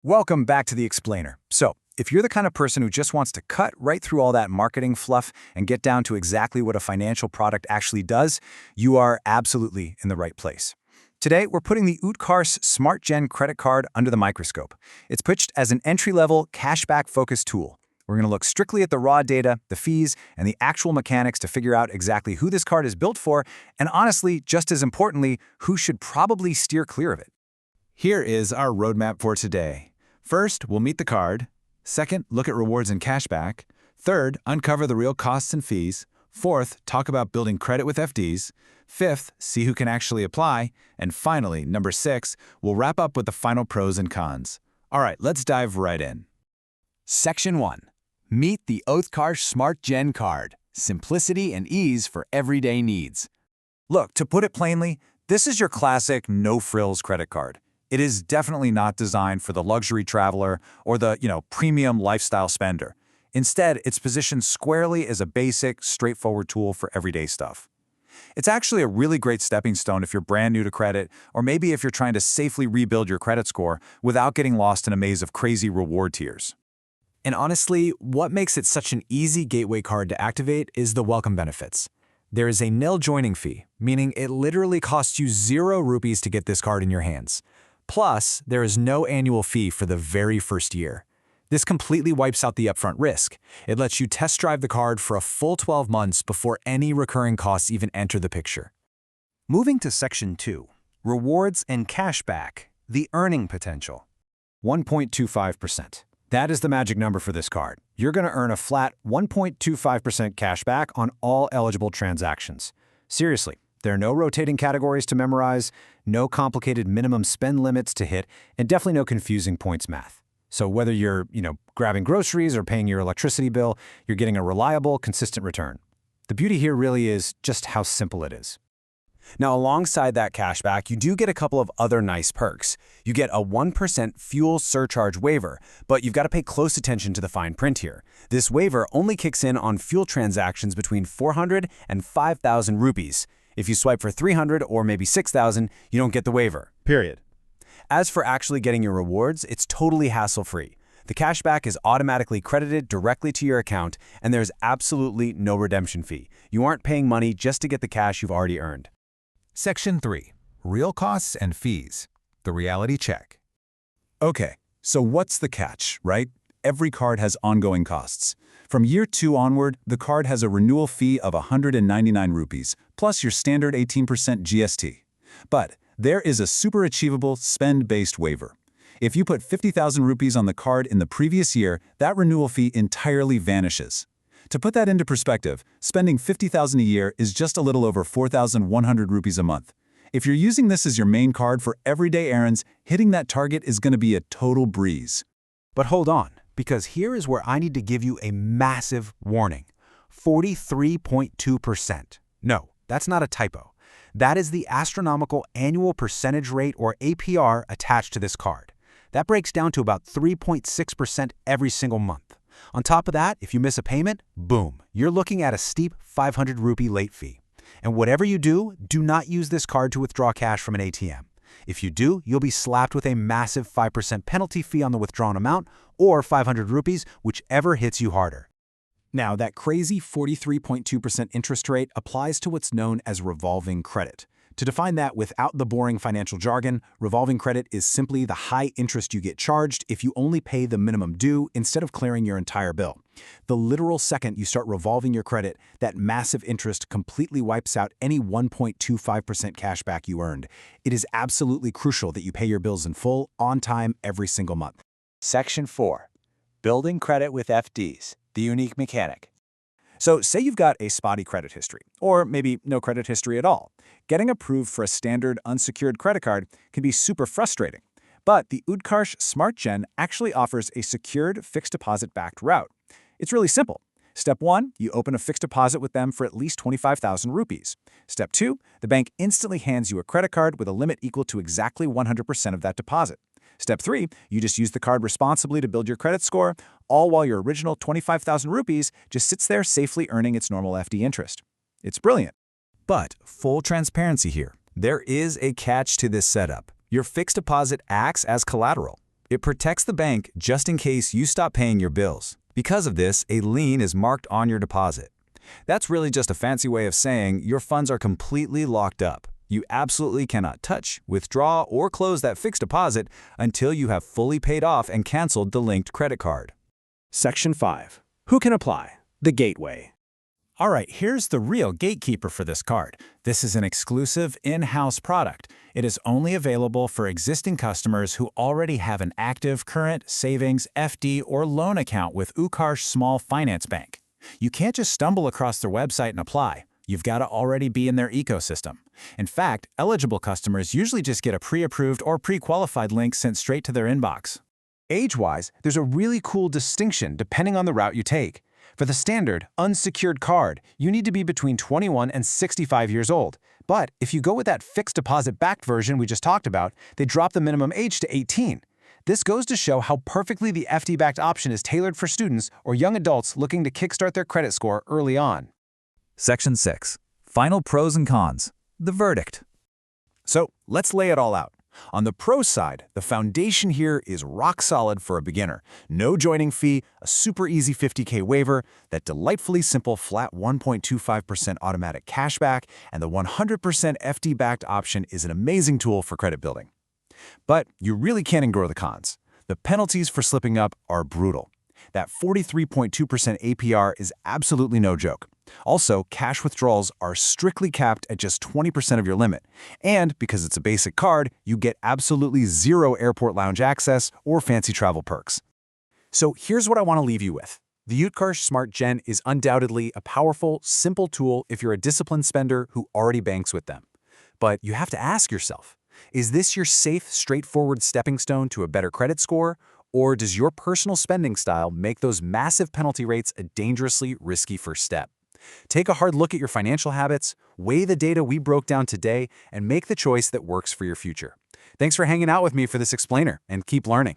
Welcome back to The Explainer. So, if you're the kind of person who just wants to cut right through all that marketing fluff and get down to exactly what a financial product actually does, you are absolutely in the right place. Today, we're putting the Utkarsh SmartGen credit card under the microscope. It's pitched as an entry-level, cashback-focused tool. We're going to look strictly at the raw data, the fees, and the actual mechanics to figure out exactly who this card is built for, and honestly, just as importantly, who should probably steer clear of it. Here is our roadmap for today. First, we'll meet the card. Second, look at rewards and cashback. Third, uncover the real costs and fees. Fourth, talk about building credit with FDs. Fifth, see who can actually apply. And finally, number 6, we'll wrap up with the final pros and cons. All right, let's dive right in. Section 1. Meet the Utkarsh SmartGen card. Simplicity and ease for everyday needs. Look, to put it plainly, this is your classic no-frills credit card. It is definitely not designed for the luxury traveler or the, premium lifestyle spender. Instead, it's positioned squarely as a basic, straightforward tool for everyday stuff. It's actually a really great stepping stone if you're brand new to credit, or maybe if you're trying to safely rebuild your credit score without getting lost in a maze of crazy reward tiers. And honestly, what makes it such an easy gateway card to activate is the welcome benefits. There is a nil joining fee, meaning it literally costs you 0 rupees to get this card in your hands. Plus, there is no annual fee for the very first year. This completely wipes out the upfront risk. It lets you test drive the card for a full 12 months before any recurring costs even enter the picture. Moving to Section 2, Rewards and Cashback, the earning potential. 1.25%. That is the magic number for this card. You're going to earn a flat 1.25% cashback on all eligible transactions. Seriously. There are no rotating categories to memorize, no complicated minimum spend limits to hit, and definitely no confusing points math. So whether you're, grabbing groceries or paying your electricity bill, you're getting a reliable, consistent return. The beauty here really is just how simple it is. Now, alongside that cashback, you do get a couple of other nice perks. You get a 1% fuel surcharge waiver, but you've got to pay close attention to the fine print here. This waiver only kicks in on fuel transactions between 400 and 5,000 rupees. If you swipe for 300 or maybe 6,000, you don't get the waiver. Period. As for actually getting your rewards, it's totally hassle-free. The cashback is automatically credited directly to your account, and there's absolutely no redemption fee. You aren't paying money just to get the cash you've already earned. Section 3. Real costs and fees. The reality check. Okay, so what's the catch, right? Every card has ongoing costs. From year 2 onward, the card has a renewal fee of 199 rupees, plus your standard 18% GST. But there is a super achievable spend-based waiver. If you put 50,000 rupees on the card in the previous year, that renewal fee entirely vanishes. To put that into perspective, spending 50,000 a year is just a little over 4,100 rupees a month. If you're using this as your main card for everyday errands, hitting that target is going to be a total breeze. But hold on, because here is where I need to give you a massive warning. 43.2%. No, that's not a typo. That is the astronomical annual percentage rate, or APR, attached to this card. That breaks down to about 3.6% every single month. On top of that, if you miss a payment, boom, you're looking at a steep 500 rupee late fee. And whatever you do, do not use this card to withdraw cash from an ATM. If you do, you'll be slapped with a massive 5% penalty fee on the withdrawn amount, or 500 rupees, whichever hits you harder. Now, that crazy 43.2% interest rate applies to what's known as revolving credit. To define that without the boring financial jargon, revolving credit is simply the high interest you get charged if you only pay the minimum due instead of clearing your entire bill. The literal second you start revolving your credit, that massive interest completely wipes out any 1.25% cashback you earned. It is absolutely crucial that you pay your bills in full, on time, every single month. Section 4. Building credit with FDs, the unique mechanic. So say you've got a spotty credit history, or maybe no credit history at all. Getting approved for a standard unsecured credit card can be super frustrating. But the Utkarsh SmartGen actually offers a secured fixed deposit-backed route. It's really simple. Step 1, you open a fixed deposit with them for at least 25,000 rupees. Step 2, the bank instantly hands you a credit card with a limit equal to exactly 100% of that deposit. Step 3, you just use the card responsibly to build your credit score, all while your original 25,000 rupees just sits there safely earning its normal FD interest. It's brilliant. But full transparency here. There is a catch to this setup. Your fixed deposit acts as collateral. It protects the bank just in case you stop paying your bills. Because of this, a lien is marked on your deposit. That's really just a fancy way of saying your funds are completely locked up. You absolutely cannot touch, withdraw, or close that fixed deposit until you have fully paid off and canceled the linked credit card. Section 5. Who can apply? The gateway. All right, here's the real gatekeeper for this card. This is an exclusive in-house product. It is only available for existing customers who already have an active current savings, FD, or loan account with Utkarsh Small Finance Bank. You can't just stumble across their website and apply. You've got to already be in their ecosystem. In fact, eligible customers usually just get a pre-approved or pre-qualified link sent straight to their inbox. Age-wise, there's a really cool distinction depending on the route you take. For the standard, unsecured card, you need to be between 21 and 65 years old. But if you go with that fixed deposit-backed version we just talked about, they drop the minimum age to 18. This goes to show how perfectly the FD-backed option is tailored for students or young adults looking to kickstart their credit score early on. Section 6. Final pros and cons. The verdict. So let's lay it all out. On the pro side, the foundation here is rock solid for a beginner. No joining fee, a super easy $50K waiver, that delightfully simple flat 1.25% automatic cashback, and the 100% FD-backed option is an amazing tool for credit building. But you really can't ignore the cons. The penalties for slipping up are brutal. That 43.2% APR is absolutely no joke. Also, cash withdrawals are strictly capped at just 20% of your limit. And because it's a basic card, you get absolutely zero airport lounge access or fancy travel perks. So here's what I want to leave you with. The Utkarsh SmartGen is undoubtedly a powerful, simple tool if you're a disciplined spender who already banks with them. But you have to ask yourself, is this your safe, straightforward stepping stone to a better credit score? Or does your personal spending style make those massive penalty rates a dangerously risky first step? Take a hard look at your financial habits, weigh the data we broke down today, and make the choice that works for your future. Thanks for hanging out with me for this explainer, and keep learning.